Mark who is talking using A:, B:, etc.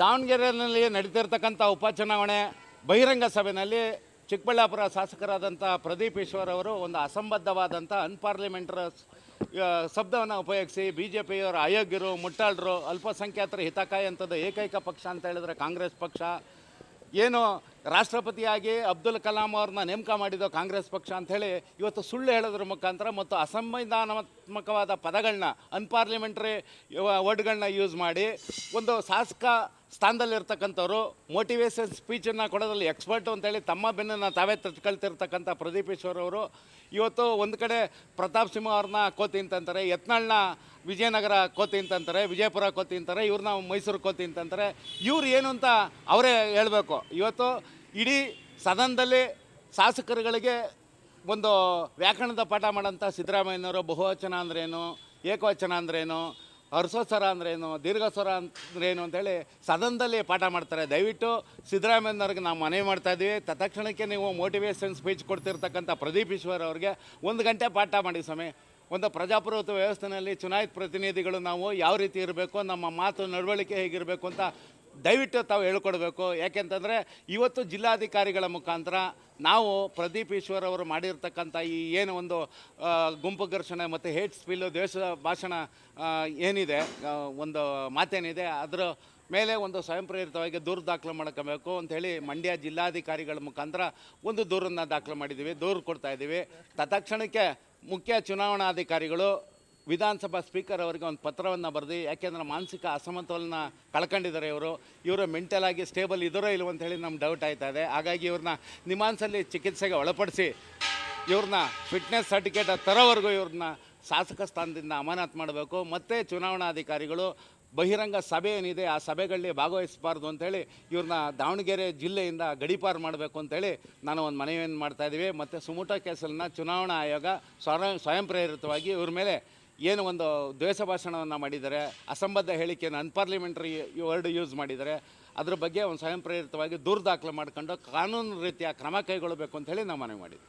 A: ದಾವಣಗೆರೆಯಲ್ಲಿ ನಡೀತಿರ್ತಕ್ಕಂಥ ಉಪಚುನಾವಣೆ ಬಹಿರಂಗ ಸಭೆಯಲ್ಲಿ ಚಿಕ್ಕಬಳ್ಳಾಪುರ ಶಾಸಕರಾದಂಥ ಪ್ರದೀಪ್ ಈಶ್ವರ್ ಅವರು ಒಂದು ಅಸಂಬದ್ಧವಾದಂಥ ಅನ್ಪಾರ್ಲಿಮೆಂಟರ್ ಶಬ್ದವನ್ನು ಉಪಯೋಗಿಸಿ ಬಿ ಜೆ ಪಿಯವರು ಅಯೋಗ್ಯರು, ಮುಟ್ಟಾಳರು, ಅಲ್ಪಸಂಖ್ಯಾತರ ಹಿತಕಾಯಿ ಅಂಥದ್ದು ಏಕೈಕ ಪಕ್ಷ ಅಂತ ಹೇಳಿದ್ರೆ ಕಾಂಗ್ರೆಸ್ ಪಕ್ಷ. ಏನು ರಾಷ್ಟ್ರಪತಿಯಾಗಿ ಅಬ್ದುಲ್ ಕಲಾಂ ಅವ್ರನ್ನ ನೇಮಕ ಮಾಡಿದ್ದು ಕಾಂಗ್ರೆಸ್ ಪಕ್ಷ ಅಂಥೇಳಿ ಇವತ್ತು ಸುಳ್ಳು ಹೇಳೋದ್ರ ಮುಖಾಂತರ ಮತ್ತು ಅಸಂವಿಧಾನಾತ್ಮಕವಾದ ಪದಗಳನ್ನ ಅನ್ಪಾರ್ಲಿಮೆಂಟ್ರಿ ವರ್ಡ್ಗಳನ್ನ ಯೂಸ್ ಮಾಡಿ ಒಂದು ಶಾಸಕ ಸ್ಥಾನದಲ್ಲಿರ್ತಕ್ಕಂಥವ್ರು ಮೋಟಿವೇಶನ್ ಸ್ಪೀಚನ್ನು ಕೊಡೋದ್ರಲ್ಲಿ ಎಕ್ಸ್ಪರ್ಟು ಅಂತೇಳಿ ತಮ್ಮ ಬೆನ್ನನ್ನು ತಾವೇ ತಚ್ಕೊಳ್ತಿರ್ತಕ್ಕಂಥ ಪ್ರದೀಪ್ ಈಶ್ವರ್ ಅವರು ಇವತ್ತು ಒಂದು ಕಡೆ ಪ್ರತಾಪ್ ಸಿಂಹ ಅವ್ರನ್ನ ಕೋತಿ ಅಂತಂತಾರೆ, ಯತ್ನಾಳ್ನ ವಿಜಯನಗರ ಕೋತಿ ಅಂತಂತಾರೆ, ವಿಜಯಪುರ ಕೋತಿ ಅಂತಾರೆ, ಇವ್ರನ್ನ ಮೈಸೂರು ಕೋತಿ ಅಂತಂತಾರೆ. ಇವ್ರು ಏನು ಅಂತ ಅವರೇ ಹೇಳಬೇಕು. ಇವತ್ತು ಇಡೀ ಸದನದಲ್ಲಿ ಶಾಸಕರುಗಳಿಗೆ ಒಂದು ವ್ಯಾಕರಣದ ಪಾಠ ಮಾಡೋಂಥ ಸಿದ್ದರಾಮಯ್ಯನವರು ಬಹುವಚನ ಅಂದ್ರೇನು, ಏಕವಚನ ಅಂದ್ರೇನು, ಹರ್ಸೋಸ್ವರ ಅಂದ್ರೇನು, ದೀರ್ಘಸ್ವರ ಅಂದ್ರೇನು ಅಂತೇಳಿ ಸದನದಲ್ಲಿ ಪಾಠ ಮಾಡ್ತಾರೆ. ದಯವಿಟ್ಟು ಸಿದ್ದರಾಮಯ್ಯನವ್ರಿಗೆ ನಾವು ಮನವಿ ಮಾಡ್ತಾಯಿದ್ದೀವಿ, ತತ್ಕ್ಷಣಕ್ಕೆ ನೀವು ಮೋಟಿವೇಶನ್ ಸ್ಪೀಚ್ ಕೊಡ್ತಿರ್ತಕ್ಕಂಥ ಪ್ರದೀಪ್ ಈಶ್ವರ್ ಅವ್ರಿಗೆ 1 ಗಂಟೆ ಪಾಠ ಮಾಡಿ ಸ್ವಾಮಿ. ಒಂದು ಪ್ರಜಾಪ್ರಭುತ್ವ ವ್ಯವಸ್ಥೆಯಲ್ಲಿ ಚುನಾಯಿತ ಪ್ರತಿನಿಧಿಗಳು ನಾವು ಯಾವ ರೀತಿ ಇರಬೇಕು, ನಮ್ಮ ಮಾತು ನಡವಳಿಕೆ ಹೇಗಿರಬೇಕು ಅಂತ ದಯವಿಟ್ಟು ತಾವು ಹೇಳ್ಕೊಡ್ಬೇಕು. ಯಾಕೆಂತಂದರೆ ಇವತ್ತು ಜಿಲ್ಲಾಧಿಕಾರಿಗಳ ಮುಖಾಂತರ ನಾವು ಪ್ರದೀಪ್ ಈಶ್ವರ್ ಅವರು ಮಾಡಿರ್ತಕ್ಕಂಥ ಈ ಏನು ಒಂದು ಗುಂಪು ಘರ್ಷಣೆ ಮತ್ತು ಹೇಟ್ ಸ್ಪೀಲು, ದ್ವೇಷ ಭಾಷಣ ಏನಿದೆ, ಒಂದು ಮಾತೇನಿದೆ, ಅದರ ಮೇಲೆ ಒಂದು ಸ್ವಯಂ ಪ್ರೇರಿತವಾಗಿ ದೂರು ದಾಖಲು ಮಾಡ್ಕೋಬೇಕು ಅಂಥೇಳಿ ಮಂಡ್ಯ ಜಿಲ್ಲಾಧಿಕಾರಿಗಳ ಮುಖಾಂತರ ಒಂದು ದೂರನ್ನು ದಾಖಲು ಮಾಡಿದ್ದೀವಿ, ದೂರು ಕೊಡ್ತಾಯಿದ್ದೀವಿ. ತತ್ಕ್ಷಣಕ್ಕೆ ಮುಖ್ಯ ಚುನಾವಣಾಧಿಕಾರಿಗಳು ವಿಧಾನಸಭಾ ಸ್ಪೀಕರ್ ಅವರಿಗೆ ಒಂದು ಪತ್ರವನ್ನು ಬರೆದು, ಯಾಕೆಂದರೆ ಮಾನಸಿಕ ಅಸಮತೋಲನ ಕಳ್ಕೊಂಡಿದ್ದಾರೆ ಇವರು ಮೆಂಟಲಾಗಿ ಸ್ಟೇಬಲ್ ಇದ್ದರೋ ಇಲ್ಲವೋ ಅಂಥೇಳಿ ನಮ್ಗೆ ಡೌಟ್ ಆಯ್ತಾ ಇದೆ. ಹಾಗಾಗಿ ಇವ್ರನ್ನ ನಿಮಾನ್ಸಲ್ಲಿ ಚಿಕಿತ್ಸೆಗೆ ಒಳಪಡಿಸಿ ಇವ್ರನ್ನ ಫಿಟ್ನೆಸ್ ಸರ್ಟಿಫಿಕೇಟ್ ತರೋವರೆಗೂ ಇವ್ರನ್ನ ಶಾಸಕ ಸ್ಥಾನದಿಂದ ಅಮಾನತು ಮಾಡಬೇಕು. ಮತ್ತು ಚುನಾವಣಾಧಿಕಾರಿಗಳು ಬಹಿರಂಗ ಸಭೆ ಏನಿದೆ ಆ ಸಭೆಗಳಲ್ಲಿ ಭಾಗವಹಿಸಬಾರ್ದು ಅಂಥೇಳಿ ಇವ್ರನ್ನ ದಾವಣಗೆರೆ ಜಿಲ್ಲೆಯಿಂದ ಗಡೀಪಾರು ಮಾಡಬೇಕು ಅಂತೇಳಿ ನಾನು ಒಂದು ಮನವಿಯನ್ನು ಮಾಡ್ತಾಯಿದ್ದೀವಿ. ಮತ್ತು ಸುಮೋಟೋ ಕೇಸನ್ನು ಚುನಾವಣಾ ಆಯೋಗ ಸ್ವಯಂ ಪ್ರೇರಿತವಾಗಿ ಇವ್ರ ಮೇಲೆ ಏನು ಒಂದು ದ್ವೇಷ ಭಾಷಣವನ್ನು ಮಾಡಿದ್ದಾರೆ, ಅಸಂಬದ್ಧ ಹೇಳಿಕೆಯನ್ನು ಅನ್ಪಾರ್ಲಿಮೆಂಟ್ರಿ ವರ್ಡ್ ಯೂಸ್ ಮಾಡಿದ್ದಾರೆ, ಅದ್ರ ಬಗ್ಗೆ ಒಂದು ಸ್ವಯಂ ಪ್ರೇರಿತವಾಗಿ ದೂರು ದಾಖಲೆ ಮಾಡ್ಕೊಂಡು ಕಾನೂನು ರೀತಿಯ ಕ್ರಮ ಕೈಗೊಳ್ಳಬೇಕು ಅಂತೇಳಿ ನಾವು ಮನವಿ ಮಾಡಿದ್ವಿ.